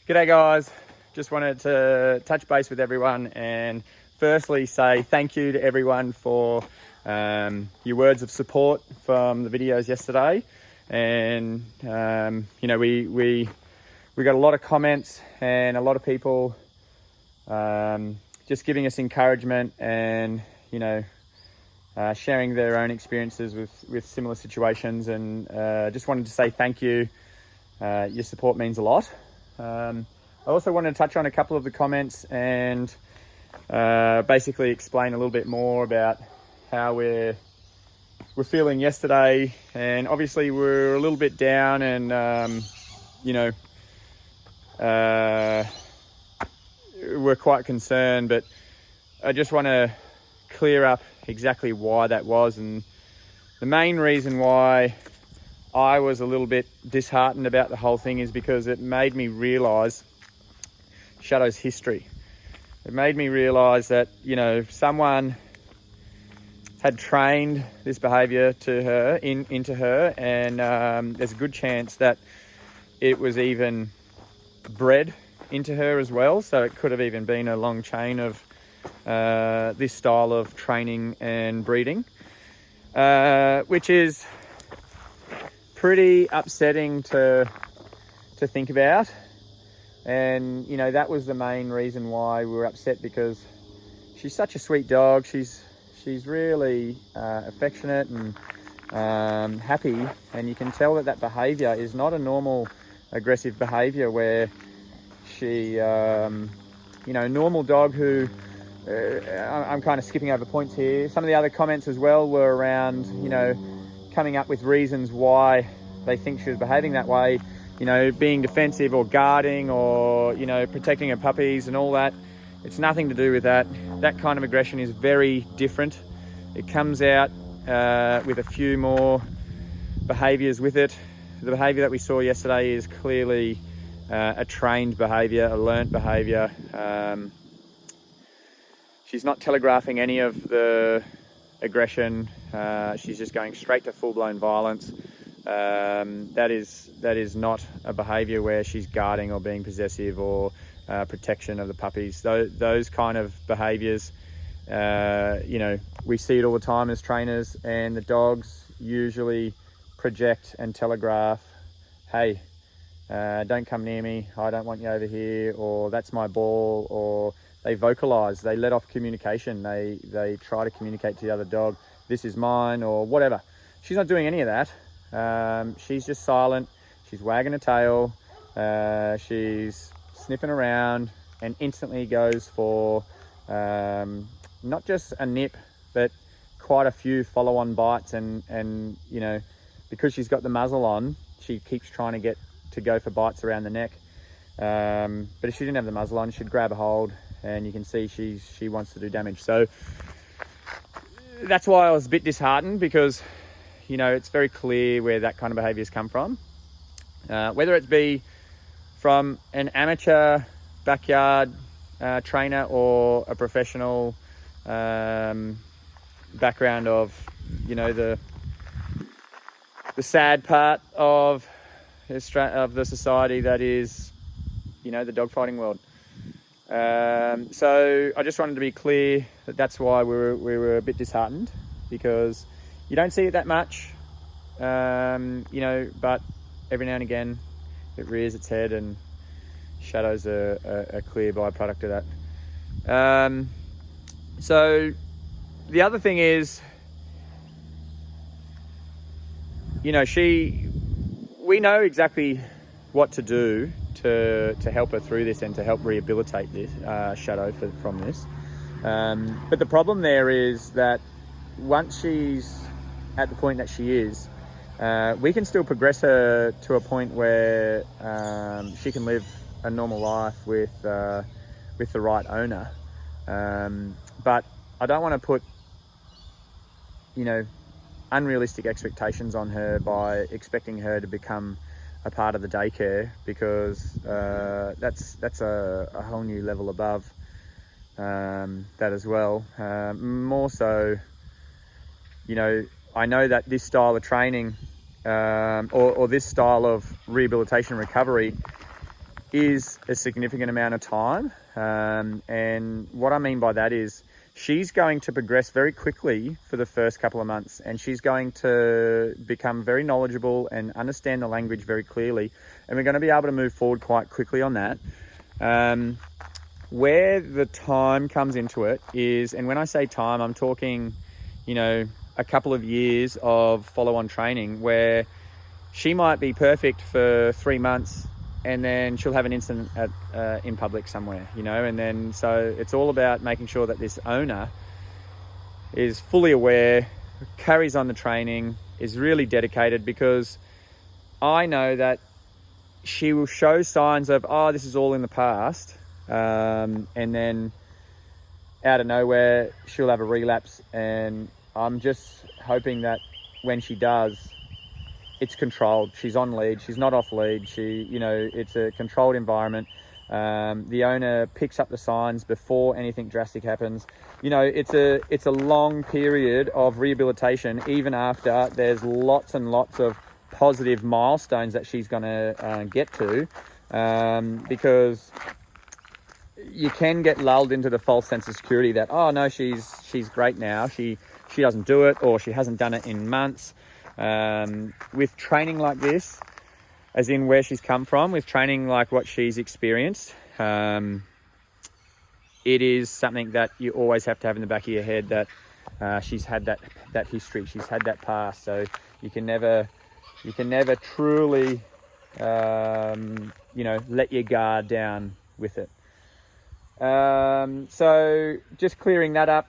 G'day guys, just wanted to touch base with everyone and firstly say thank you to everyone for your words of support from the videos yesterday. And we got a lot of comments and a lot of people just giving us encouragement and sharing their own experiences with similar situations, and just wanted to say thank you. Your support means a lot. I also wanted to touch on a couple of the comments and basically explain a little bit more about how we're feeling yesterday. And obviously we're a little bit down and we're quite concerned, but I just want to clear up exactly why that was. And the main reason why I was a little bit disheartened about the whole thing is because it made me realise Shadow's history. It made me realise that, someone had trained this behaviour into her, and there's a good chance that it was even bred into her as well. So it could have even been a long chain of this style of training and breeding, which is pretty upsetting to think about. And that was the main reason why we were upset, because she's such a sweet dog. She's really affectionate and happy, and you can tell that behavior is not a normal aggressive behavior where she normal dog who I'm kind of skipping over points here. Some of the other comments as well were around coming up with reasons why they think she was behaving that way, being defensive or guarding or, protecting her puppies and all that. It's nothing to do with that. That kind of aggression is very different. It comes out with a few more behaviours with it. The behaviour that we saw yesterday is clearly a trained behaviour, a learnt behaviour. She's not telegraphing any of the aggression. She's just going straight to full-blown violence. That is not a behaviour where she's guarding or being possessive or protection of the puppies. Those kind of behaviours, we see it all the time as trainers, and the dogs usually project and telegraph, hey, don't come near me, I don't want you over here, or that's my ball, or they vocalise, they let off communication, they try to communicate to the other dog, this is mine, or whatever. She's not doing any of that. She's just silent, she's wagging her tail, she's sniffing around, and instantly goes for not just a nip, but quite a few follow-on bites, and because she's got the muzzle on, she keeps trying to go for bites around the neck. But if she didn't have the muzzle on, she'd grab a hold, and you can see she wants to do damage. So that's why I was a bit disheartened, because it's very clear where that kind of behaviours come from. Whether it be from an amateur backyard trainer or a professional background of, the sad part of the society that is, the dogfighting world. So I just wanted to be clear that that's why we were a bit disheartened, because you don't see it that much, but every now and again it rears its head, and Shadow's a clear byproduct of that. So the other thing is, we know exactly what to do to help her through this and to help rehabilitate this Shadow from this. But the problem there is that once she's at the point that she is, we can still progress her to a point where she can live a normal life with the right owner. But I don't want to put, unrealistic expectations on her by expecting her to become a part of the daycare, because that's a whole new level above that as well. More so, I know that this style of training or this style of rehabilitation recovery is a significant amount of time. And what I mean by that is she's going to progress very quickly for the first couple of months, and she's going to become very knowledgeable and understand the language very clearly. And we're going to be able to move forward quite quickly on that. Where the time comes into it is, and when I say time, I'm talking, a couple of years of follow-on training where she might be perfect for 3 months and then she'll have an incident in public somewhere, and then so it's all about making sure that this owner is fully aware, carries on the training, is really dedicated, because I know that she will show signs of, this is all in the past, and then out of nowhere she'll have a relapse, and I'm just hoping that when she does, it's controlled. She's on lead, she's not off lead, it's a controlled environment. The owner picks up the signs before anything drastic happens. It's a long period of rehabilitation, even after there's lots and lots of positive milestones that she's going to get to, because you can get lulled into the false sense of security that, no, she's great now, she doesn't do it, or she hasn't done it in months. With training like this, as in where she's come from, with training like what she's experienced, it is something that you always have to have in the back of your head, that she's had that history, she's had that past, so you can never truly let your guard down with it. So just clearing that up,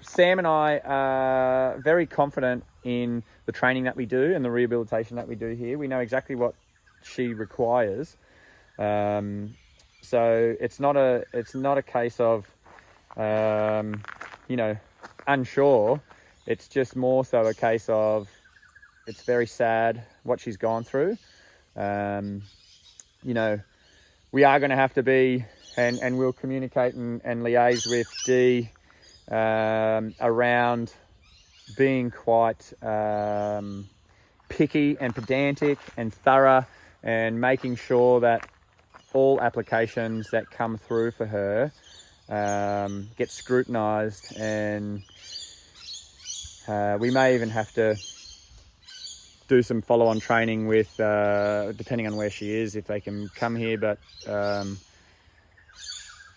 Sam and I are very confident in the training that we do and the rehabilitation that we do here. We know exactly what she requires. So it's not a case of, unsure. It's just more so a case of, it's very sad what she's gone through. We are going to have to be, and we'll communicate and liaise with Dee around being quite picky and pedantic and thorough, and making sure that all applications that come through for her get scrutinised, and we may even have to do some follow-on training with, depending on where she is, if they can come here, but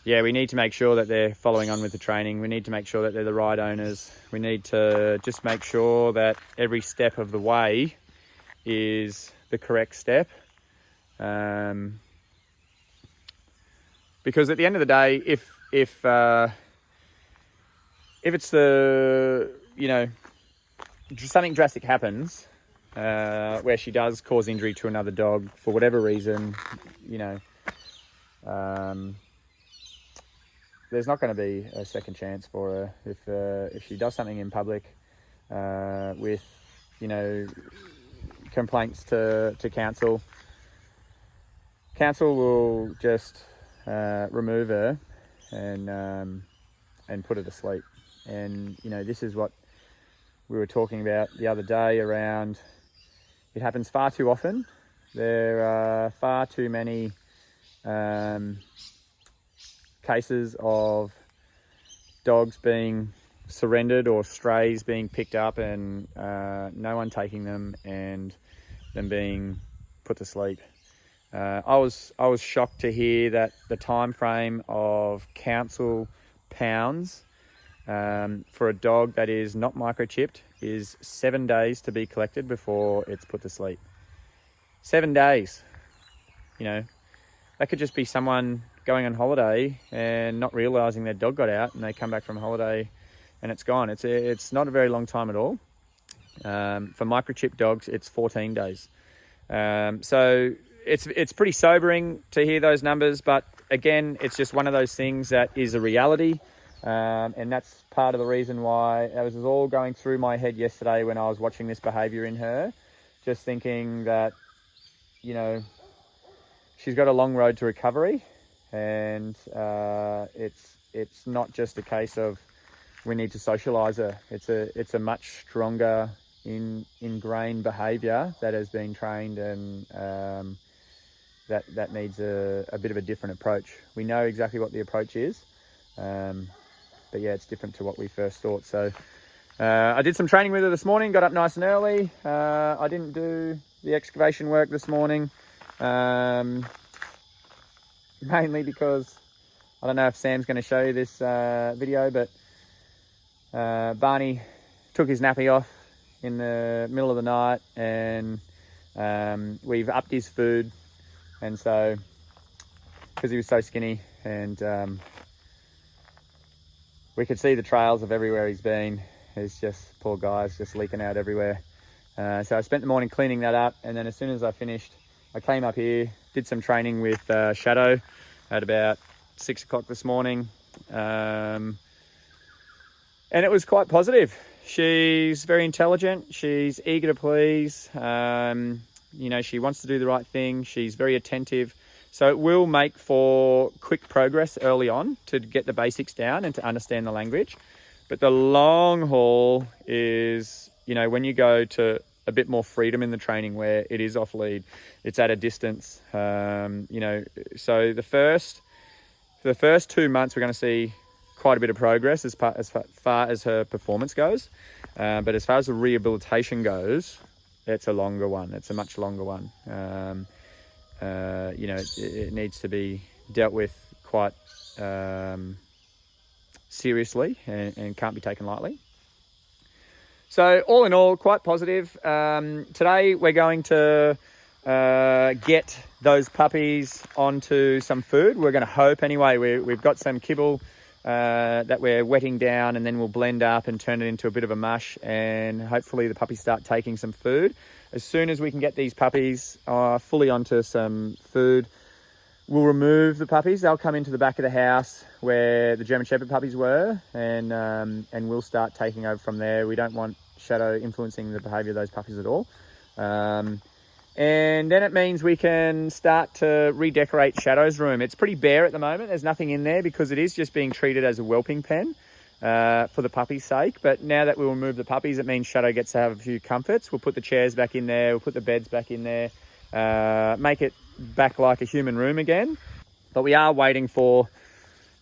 we need to make sure that they're following on with the training. We need to make sure that they're the right owners. We need to just make sure that every step of the way is the correct step. Because at the end of the day, if it's something drastic happens, where she does cause injury to another dog for whatever reason, there's not going to be a second chance for her. If she does something in public with complaints to council will just remove her and put her to sleep. And this is what we were talking about the other day around, it happens far too often. There are far too many cases of dogs being surrendered or strays being picked up and no one taking them and them being put to sleep. I was shocked to hear that the time frame of council pounds for a dog that is not microchipped is 7 days to be collected before it's put to sleep. 7 days. That could just be someone going on holiday and not realising their dog got out, and they come back from holiday and it's gone. It's not a very long time at all. For microchip dogs, it's 14 days. So it's pretty sobering to hear those numbers, but again, it's just one of those things that is a reality. And that's part of the reason why it was all going through my head yesterday when I was watching this behaviour in her, just thinking that, she's got a long road to recovery, and it's not just a case of we need to socialise her. It's a much stronger ingrained behaviour that has been trained, and that needs a bit of a different approach. We know exactly what the approach is, but yeah, it's different to what we first thought. So I did some training with her this morning, got up nice and early. I didn't do the excavation work this morning, mainly because I don't know if Sam's going to show you this video, but Barney took his nappy off in the middle of the night, and we've upped his food, and so because he was so skinny, and we could see the trails of everywhere he's been. He's just, poor guy's just leaking out everywhere. So I spent the morning cleaning that up, and then as soon as I finished, I came up here, did some training with Shadow at about 6 o'clock this morning, and it was quite positive. She's very intelligent, she's eager to please, you know, she wants to do the right thing, she's very attentive, so it will make for quick progress early on to get the basics down and to understand the language. But the long haul is, you know, when you go to a bit more freedom in the training where it is off lead, it's at a distance, you know, so for the first 2 months, we're going to see quite a bit of progress as far as her performance goes. But as far as the rehabilitation goes, it's a longer one. It's a much longer one. You know, it needs to be dealt with quite seriously and can't be taken lightly. So all in all, quite positive. Today we're going to get those puppies onto some food. We're going to hope anyway. We've got some kibble that we're wetting down, and then we'll blend up and turn it into a bit of a mush, and hopefully the puppies start taking some food. As soon as we can get these puppies fully onto some food, we'll remove the puppies. They'll come into the back of the house where the German Shepherd puppies were, and we'll start taking over from there. We don't want Shadow influencing the behaviour of those puppies at all. And then it means we can start to redecorate Shadow's room. It's pretty bare at the moment. There's nothing in there because it is just being treated as a whelping pen for the puppy's sake. But now that we remove the puppies, it means Shadow gets to have a few comforts. We'll put the chairs back in there. We'll put the beds back in there. Make it back like a human room again. But we are waiting for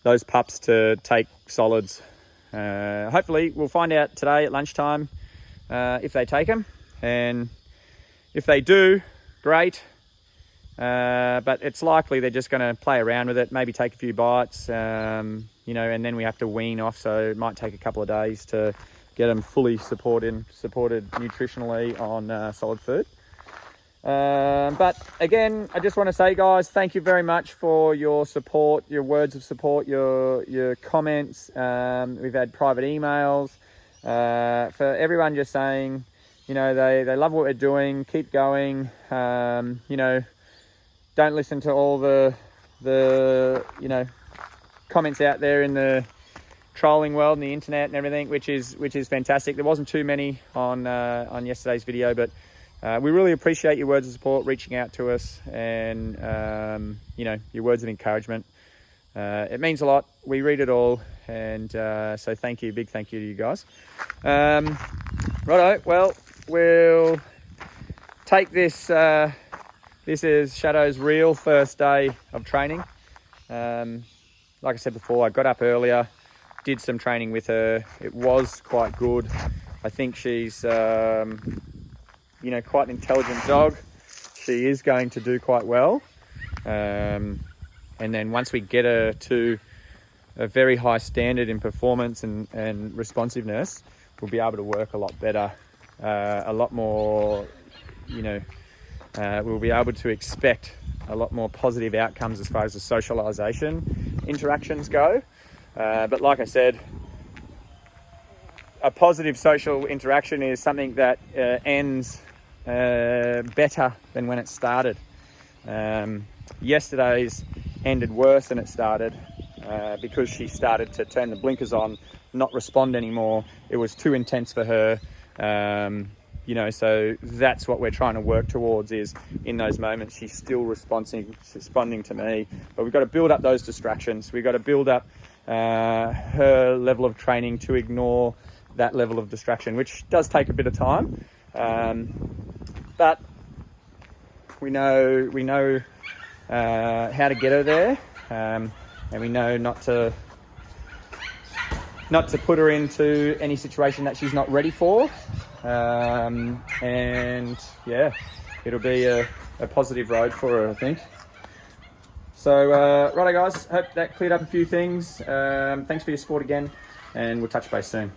those pups to take solids. Hopefully we'll find out today at lunchtime if they take them, and if they do, great, but it's likely they're just going to play around with it, maybe take a few bites, you know, and then we have to wean off, so it might take a couple of days to get them fully supported nutritionally on solid food. But again, I just want to say, guys, thank you very much for your support, your words of support, your comments. We've had private emails for everyone just saying, you know, they love what we're doing, keep going, you know, don't listen to all the you know, comments out there in the trolling world and the internet and everything, which is fantastic. There wasn't too many on yesterday's video, but we really appreciate your words of support, reaching out to us, and you know, your words of encouragement. It means a lot. We read it all, and so thank you, big thank you to you guys. Righto, well, we'll take this. This is Shadow's real first day of training. Like I said before, I got up earlier, did some training with her. It was quite good. I think she's you know, quite an intelligent dog. She is going to do quite well. And then once we get her to a very high standard in performance and responsiveness, we'll be able to work a lot better, a lot more, you know, we'll be able to expect a lot more positive outcomes as far as the socialization interactions go. But like I said, a positive social interaction is something that ends better than when it started. Yesterday's ended worse than it started because she started to turn the blinkers on, not respond anymore. It was too intense for her. You know, so that's what we're trying to work towards, is in those moments she's still responding to me, but we've got to build up those distractions. We've got to build up her level of training to ignore that level of distraction, which does take a bit of time. But we know how to get her there, and we know not to put her into any situation that she's not ready for. And yeah, it'll be a positive road for her, I think. So, righto guys, hope that cleared up a few things. Thanks for your support again, and we'll touch base soon.